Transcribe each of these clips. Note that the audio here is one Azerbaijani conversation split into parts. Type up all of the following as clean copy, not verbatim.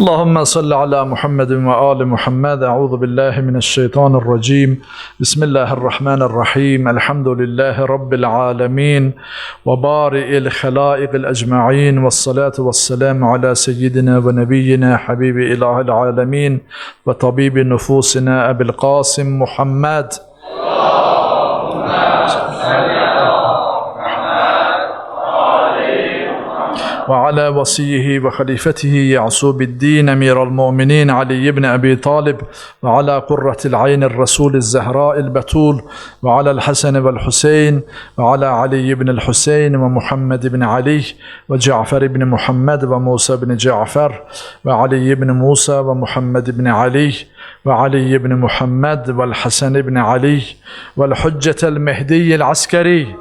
اللهم صل على محمد وآل محمد. أعوذ بالله من الشيطان الرجيم. بسم الله الرحمن الرحيم. الحمد لله رب العالمين وبارئ الخلائق الأجمعين، والصلاة والسلام على سيدنا ونبينا حبيب إله العالمين وطبيب نفوسنا أبي القاسم محمد وعلى وصيه وخليفته يعصوب الدين أمير المؤمنين علي بن أبي طالب، وعلى قرة العين الرسول الزهراء البتول، وعلى الحسن والحسين، وعلى علي بن الحسين ومحمد بن علي وجعفر بن محمد وموسى بن جعفر وعلي بن موسى ومحمد بن علي وعلي بن محمد والحسن بن علي والحجة المهدي العسكري.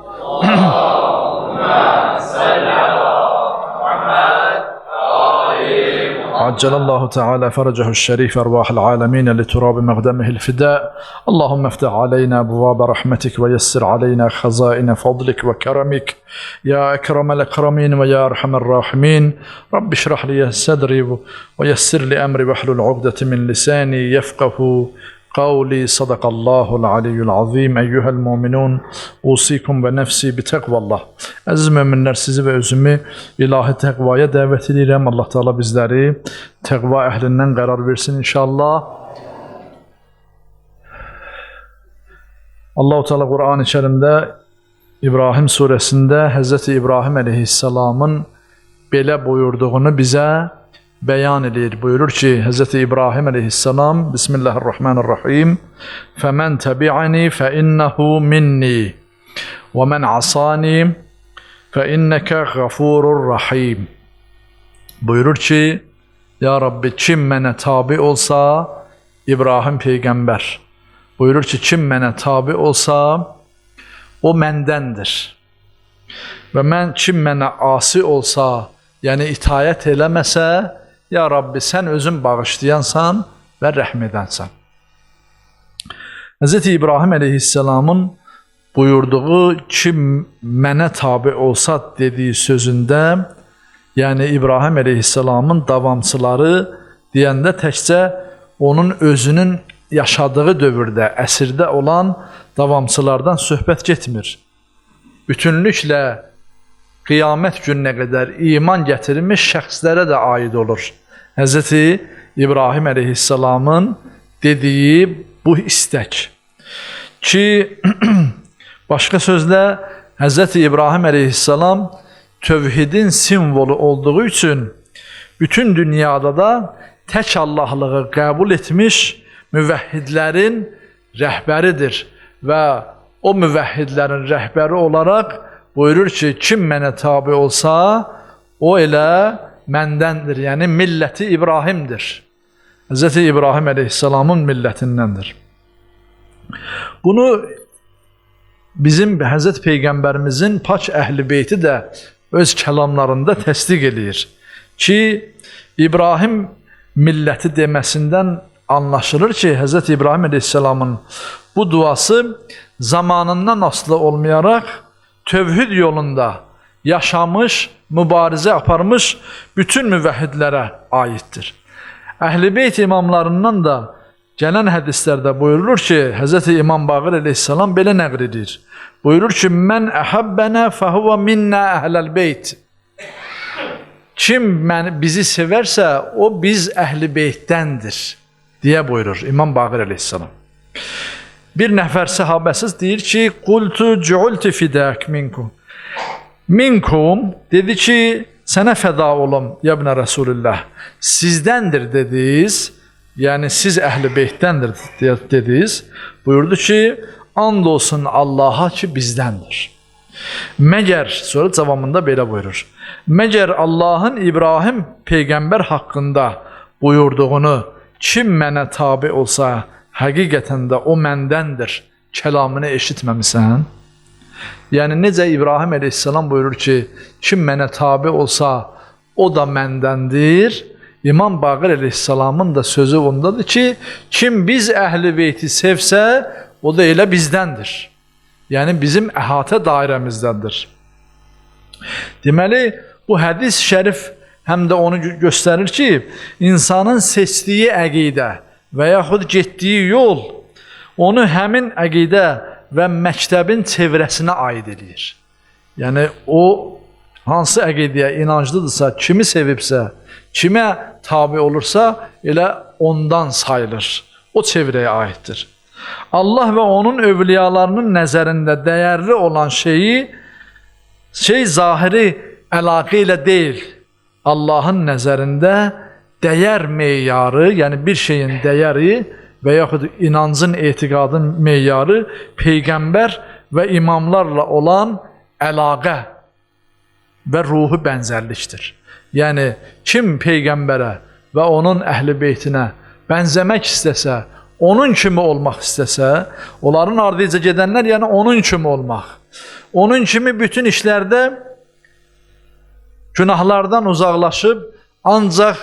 عجل الله تعالى فرجه الشريف أرواح العالمين لتراب مقدمه الفداء. اللهم افتح علينا أبواب رحمتك ويسر علينا خزائن فضلك وكرمك يا أكرم الأكرمين ويا أرحم الراحمين. رب اشرح لي صدري ويسر لي أمري واحلل عقدة من لساني يفقه قولي. صدق الله العلي العظيم. أيها المؤمنون أوصيكم ونفسي بتقوى الله. Əziz müminlər, sizi və özümü ilahi təqvaya dəvət edirəm. Allah Teala bizləri təqva əhlindən qərar versin inşallah. Allah-u Teala Quran-ı Kerimdə İbrahim surəsində Hz. İbrahim əleyhissalamın belə buyurduğunu bizə bəyan edir. Buyurur ki, Hz. İbrahim əleyhissalam Bismillahirrahmanirrahim فَمَنْ تَبِعَنِي فَإِنَّهُ مِنِّي وَمَنْ عَصَانِي فَإِنَّكَ غَفُورٌ رَحِيمٌ. Buyurur ki, Ya Rabbi, kim mənə tabi olsa, İbrahim Peyğəmbər buyurur ki, kim mənə tabi olsa, o məndəndir. Və kim mənə asi olsa, yəni itayət eləməsə, Ya Rabbi, sən özün bağışlayansan və rəhm edənsən. Hz. İbrahim əleyhissalamın buyurduğu kim mənə tabi olsa dediyi sözündə, yəni İbrahim əleyhissalamın davamçıları deyəndə təkcə onun özünün yaşadığı dövrdə, əsrdə olan davamçılardan söhbət getmir. Bütünlüklə qiyamət gününə qədər iman gətirmiş şəxslərə də aid olur. Hz. İbrahim əleyhissalamın dediyi bu istək ki, başqa sözlə Hz. İbrahim əleyhissalam tövhidin simvolu olduğu üçün bütün dünyada da tək Allahlığı qəbul etmiş müvəhhidlərin rəhbəridir və o müvəhhidlərin rəhbəri olaraq buyurur ki, kim mənə tabi olsa, o elə məndəndir, yəni milləti İbrahimdir. Hz. İbrahim əleyhissalamın millətindəndir. Bunu bizim Hz. Peyğəmbərimizin pak əhl-i beyti də öz kəlamlarında təsdiq edir ki, İbrahim milləti deməsindən anlaşılır ki, Hz. İbrahim əleyhissalamın bu duası zamanından asılı olmayaraq tövhid yolunda yaşamış, mübarizə aparmış bütün müvəhhidlərə aiddir. Əhl-i beyt imamlarından da gələn hədislərdə buyurulur ki, Hz. İmam Baqir əleyhissalam belə nəql edir. Buyurur ki, Mən əhəbbənə fəhuvə minnə əhləl beyt. Kim bizi sevərsə, o biz əhl-i beytdəndir, deyə buyurur İmam Baqir əleyhissalam. Bir nəfər səhabəsiz deyir ki, Qultu cuulti fidək minkum. Minkum dedi ki, sənə fəda olum, ya ibnə Rasulullah. Sizdəndir dediniz, yəni siz əhl-i beytdəndir dediniz. Buyurdu ki, and olsun Allaha ki bizdəndir. Məgər, sonra cavabında belə buyurur. Məgər Allahın İbrahim Peyğəmbər haqqında buyurduğunu kim mənə tabi olsa, həqiqətən də o məndəndir kəlamını eşitməmisən? Yəni necə İbrahim əleyhissalam buyurur ki, kim mənə tabi olsa, o da məndəndir. İmam Baqir əleyhissalamın da sözü ondadır ki, kim biz əhl-i beyti sevsə, o da elə bizdəndir. Yəni bizim əhatə dairəmizdəndir. Deməli, bu hədis şərif həm də onu göstərir ki, insanın seçdiyi əqidə və yaxud getdiyi yol onu həmin əqidə və məktəbin çevrəsinə aid edir. Yəni o hansı əqidəyə inanclıdırsa, kimi sevibsə, kimə tabi olursa, elə ondan sayılır. O çevrəyə aiddir. Allah və onun övliyalarının nəzərində dəyərli olan şey zahiri əlaqə ilə deyil. Allahın nəzərində dəyər meyarı, yəni bir şeyin dəyəri və yaxud inancın, etiqadın meyarı Peyğəmbər və imamlarla olan əlaqə və ruhu bənzərlikdir. Yəni, kim Peyğəmbərə və onun əhl-i beytinə bənzəmək istəsə, onun kimi olmaq istəsə, onların ardınca gedənlər, yəni onun kimi olmaq. Onun kimi bütün işlərdə günahlardan uzaqlaşıb, ancaq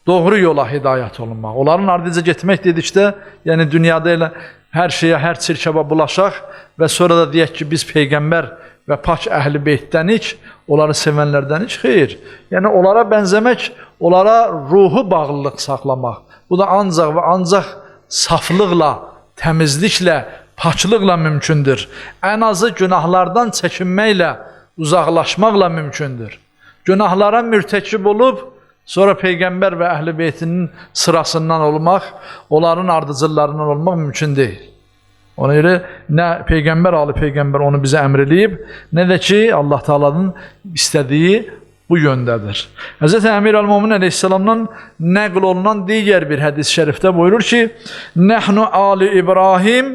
doğru yola hidayət olunmaq. Onların ardınca getmək dedikdə, yəni dünyada elə hər şeyə, hər çirkəbə bulaşaq və sonra da deyək ki, biz Peyğəmbər və pak əhl-i beytdənik, onları sevənlərdənik, xeyr. Yəni onlara bənzəmək, onlara ruhu bağlılıq saxlamaq. Bu da ancaq və ancaq saflıqla, təmizliklə, paçlıqla mümkündür. Ən azı günahlardan çəkinməklə, uzaqlaşmaqla mümkündür. Günahlara mürtəkib olub, sonra Peyğəmbər və əhl-i beytinin sırasından olmaq, onların ardıcıllarından olmaq mümkün deyil. Ona görə nə Peyğəmbər, Ali Peyğəmbər onu bizə əmr eləyib, nə də ki, Allah Taala'nın istədiyi bu yöndədir. Hz. Əmir Əl-Mömin əleyhissalamdan nəql olunan digər bir hədis-i şərifdə buyurur ki, Nəhnu Ali İbrahim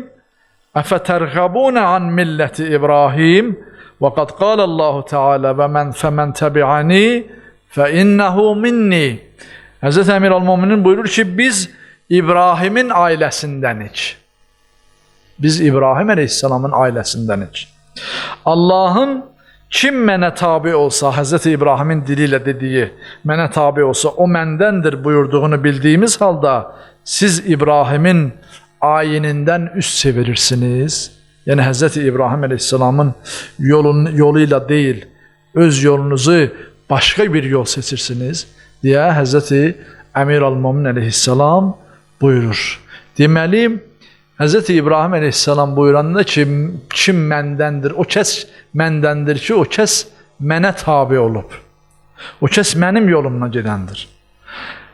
əfətərğəbunə an milləti İbrahim və qad qalallahu Teala və mən fəmən təbi'ani fə innəhu minni. Hz. Əmir Əl-Möminin buyurur ki, biz İbrahimin ailəsindənik. Biz İbrahim əleyhissalamın ailəsindənik. Allahın kim mənə tabi olsa, Hz. İbrahimin dili ilə dediyi, mənə tabi olsa, o məndəndir buyurduğunu bildiyimiz halda, siz İbrahimin ayinindən üst çevirirsiniz. Yəni, Hz. İbrahim əleyhissalamın yolu ilə deyil, öz yolunuzu başqa bir yol seçirsiniz, deyə Hz. Əmir Əl-Mömin əleyhissalam buyurur. Deməli, Hz. İbrahim əleyhissalam buyuranda ki, kim məndəndir, o kəs məndəndir ki, o kəs mənə tabi olub. O kəs mənim yolumla gedəndir.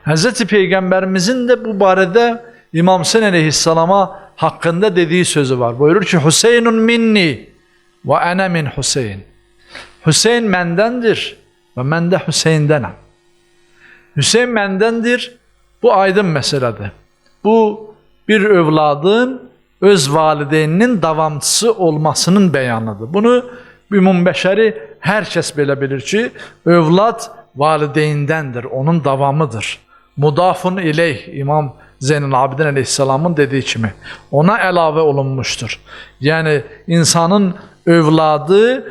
Hz. Peyğəmbərimizin də bu barədə İmam Hüseyn əleyhissalama haqqında dediyi sözü var. Buyurur ki, Hüseynun minni və ənə min Hüseyn. Hüseyn məndəndir və mən də Hüseyndənəm. Hüseyn məndəndir, bu aydın məsələdir. Bu, bir övladın öz valideyninin davamçısı olmasının bəyanıdır. Bunu ümumbəşəri hər kəs belə bilir ki, övlad valideyndəndir, onun davamıdır. Mudafun ileyh, İmam Zeynul Abidin əleyhissalamın dediyi kimi, ona əlavə olunmuşdur. Yəni, insanın övladı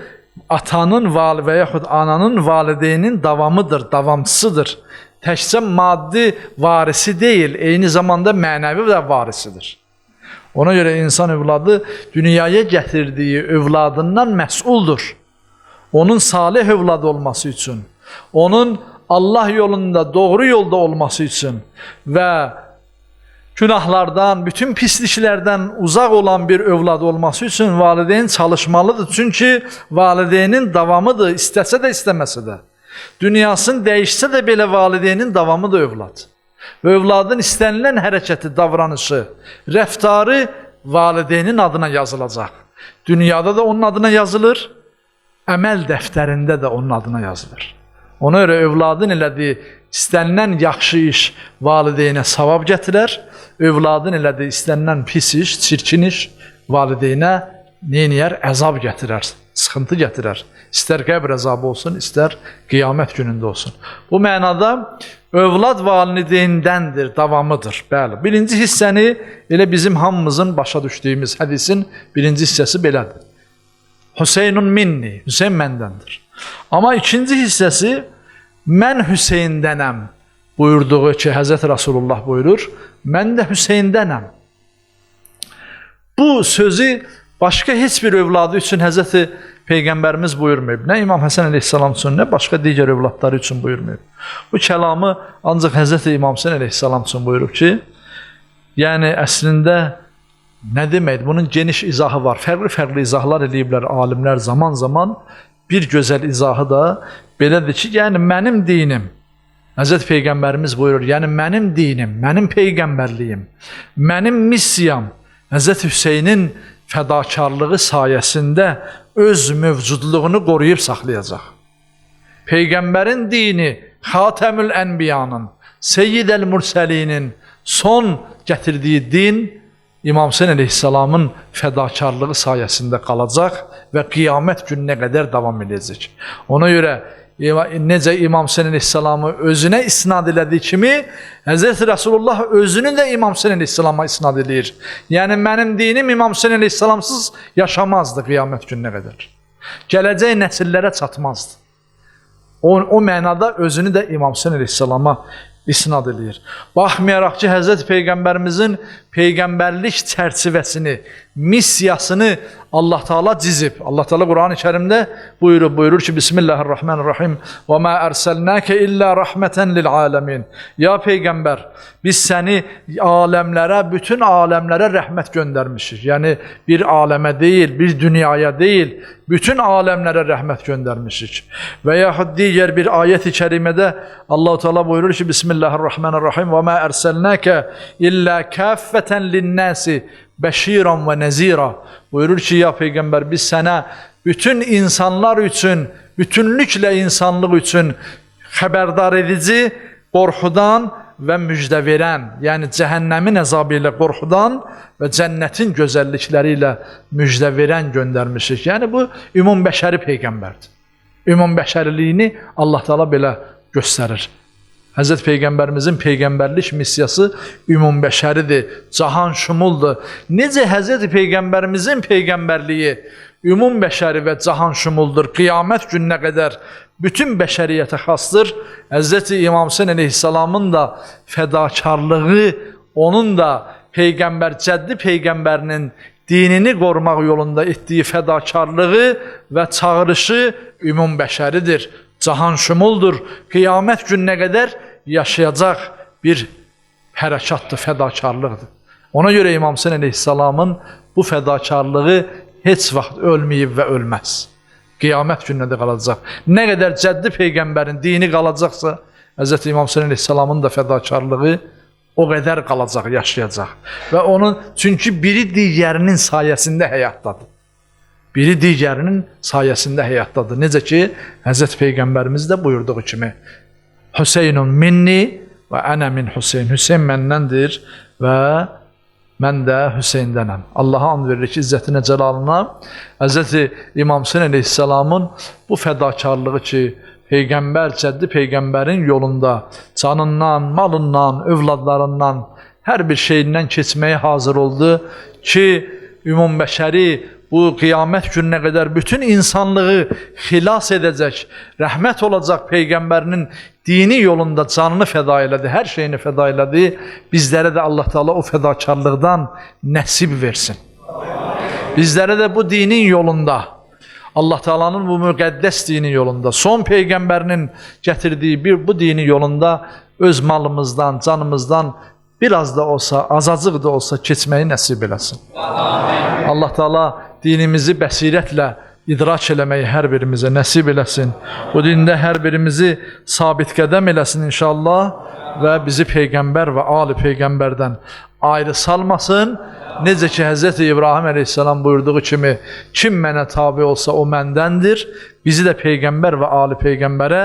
atanın və yaxud ananın valideynin davamıdır, davamçısıdır. Təkcə maddi varisi deyil, eyni zamanda mənəvi də varisidir. Ona görə insan övladı dünyaya gətirdiyi övladından məsuldur. Onun salih övlad olması üçün, onun Allah yolunda, doğru yolda olması üçün və günahlardan, bütün pisliklərdən uzaq olan bir övlad olması üçün valideyn çalışmalıdır. Çünki valideynin davamıdır, istəsə də, istəməsə də. Dünyasını dəyişsə də belə valideynin davamıdır övlad. Və övladın istənilən hərəkəti, davranışı, rəftarı valideynin adına yazılacaq. Dünyada da onun adına yazılır, əməl dəftərində də onun adına yazılır. Ona görə övladın elədiyi istənilən yaxşı iş valideynə savab gətirər, övladın elədiyi istənilən pis iş, çirkin iş valideynə neyniyər? Əzab gətirər, sıxıntı gətirər. İstər qəbr əzabı olsun, istər qiyamət günündə olsun. Bu mənada övlad valideyndəndir, davamıdır. Bəli, birinci hissəni elə bizim hamımızın başa düşdüyümüz hədisin birinci hissəsi belədir. Hüseynun minni, Hüseyn məndəndir. Amma ikinci hissəsi, mən Hüseyndənəm buyurduğu ki, Həzrət Rasulullah buyurur, mən də Hüseyndənəm. Bu sözü başqa heç bir övladı üçün Həzrəti Peyğəmbərimiz buyurmayıb. Nə İmam Həsən əleyhissalam üçün, nə başqa digər övladları üçün buyurmayıb. Bu kəlamı ancaq Həzrəti İmam Həsən əleyhissalam üçün buyurub ki, yəni əslində nə deməkdir? Bunun geniş izahı var. Fərqli izahlar eləyiblər alimlər zaman-zaman. Bir gözəl izahı da belədir ki, yəni mənim dinim, Həzrət Peyğəmbərimiz buyurur, yəni mənim dinim, mənim peyğəmbərliyim, mənim missiyam Həzrət Hüseynin fədakarlığı sayəsində öz mövcudluğunu qoruyub saxlayacaq. Peyğəmbərin dini, Xatəmül Ənbiyanın, Seyyidəl Mürsəlinin son gətirdiyi din İmam Hüseyn əleyhissalamın fədakarlığı sayəsində qalacaq və qiyamət gününə qədər davam edəcək. Ona görə necə İmam Hüseyn əleyhissalamı özünə isnad elədiyi kimi, Həzrəti Rasulullah özünü də İmam Hüseyn əleyhissalama isnad edir. Yəni mənim dinim İmam Hüseyn əleyhissalamsız yaşamazdı qiyamət gününə qədər. Gələcək nəsillərə çatmazdı. O mənada özünü də İmam Hüseyn əleyhissalama isnad edir. Baxmayaraq ki, Həzrəti Peyğəmbərimizin peyğəmbərlik çərçivəsini, missiyasını Allah Teala cizib. Allah Teala Quran-ı Kərimdə buyurur ki, Bismillahirrahmanirrahim. Və mə ərsəlnəkə illə rəhmətən lil aləmin. Ya Peyğəmbər, biz səni aləmlərə, bütün aləmlərə rəhmət göndərmişik. Yəni bir aləmə deyil, bir dünyaya deyil, bütün aləmlərə rəhmət göndərmişik. Və yaxud digər bir ayət-i kərimədə Allah Teala buyurur ki, Bismillahirrahmanirrahim. Və mə ərsəlnəkə illə kəffətən linnəsi bəşiran və nəzira. Buyurur ki, ya Peyğəmbər, biz sənə bütün insanlar üçün, bütünlüklə insanlıq üçün xəbərdar edici, qorxudan və müjdə verən, yəni cəhənnəmin əzabı ilə qorxudan və cənnətin gözəllikləri ilə müjdə verən göndərmişik. Yəni bu ümum bəşəri Peyğəmbərdir. Ümum bəşəriliyini Allah Teala belə göstərir. Həzrət Peyğəmbərimizin peyğəmbərlik missiyası ümum bəşəridir, cahan şumuldur. Necə Həzrət Peyğəmbərimizin peyğəmbərliyi ümum bəşəri və cahan şumuldur, qiyamət gününə qədər bütün bəşəriyyətə xasdır. Həzrət İmam Hüseyn əleyhissalamın da fədakarlığı, onun da peyğəmbər, cəddi peyğəmbərinin dinini qorumaq yolunda etdiyi fədakarlığı və çağırışı ümum bəşəridir. Cahan şumuldur, qiyamət gününə qədər yaşayacaq bir hərəkatdır, fədakarlıqdır. Ona görə İmam Hüseyn əleyhissalamın bu fədakarlığı heç vaxt ölməyib və ölməz. Qiyamət gününə də qalacaq. Nə qədər cəddi peyğəmbərin dini qalacaqsa, Həzrət İmam Hüseyn əleyhissalamın da fədakarlığı o qədər qalacaq, yaşayacaq. Və onun, çünki biri digərinin sayəsində həyatdadır. Biri digərinin sayəsində həyatdadır. Necə ki, Həzrət Peyğəmbərimiz də buyurduğu kimi, Hüseynun minni və ənə min Hüseyn. Hüseyn məndəndir və mən də Hüseyndənəm. Allaha and verir ki, izzətinə, cəlalına, Həzrət İmam Hüseyn əleyhissalamın bu fədakarlığı ki, Peyğəmbər, cəddi Peyğəmbərin yolunda canından, malından, övladlarından, hər bir şeyindən keçməyə hazır oldu ki, ümum bəşəri bu qiyamət gününə qədər bütün insanlığı xilas edəcək, rəhmət olacaq Peyğəmbərinin dini yolunda canını fəda elədi, hər şeyini fəda elədi. Bizlərə də Allah Teala o fədakarlıqdan nəsib versin. Bizlərə də bu dinin yolunda, Allah Teala'nın bu müqəddəs dini yolunda, son Peyğəmbərinin gətirdiyi bu dini yolunda öz malımızdan, canımızdan biraz da olsa, azacıq da olsa keçməyi nəsib eləsin. Allah Teala dinimizi bəsirətlə idrak eləməyi hər birimizə nəsib eləsin. Bu dində hər birimizi sabit qədəm eləsin inşallah və bizi Peyğəmbər və Ali Peyğəmbərdən ayrı salmasın. Necə ki, Həzrəti İbrahim əleyhissalam buyurduğu kimi, kim mənə tabi olsa o məndəndir. Bizi də Peyğəmbər və Ali Peyğəmbərə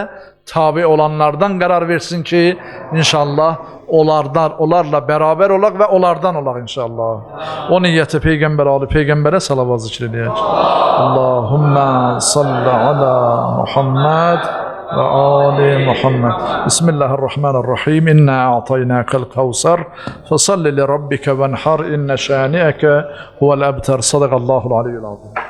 tabi olanlardan qərar versin ki, inşallah onlarla bərabər olaq və onlardan olaq inşallah. O niyyətə Peyğəmbər, Ali Peyğəmbərə salavat zikr edək. Allahümmə salli ala Muhammed və ali Muhammed. Bismillahirrahmanirrahim. İnnə a'taynəkəl kəvsər fəsalli li rabbikə vənhar innə şəniəkə huvəl əbtər. Sadaqallahul aliyyul azim.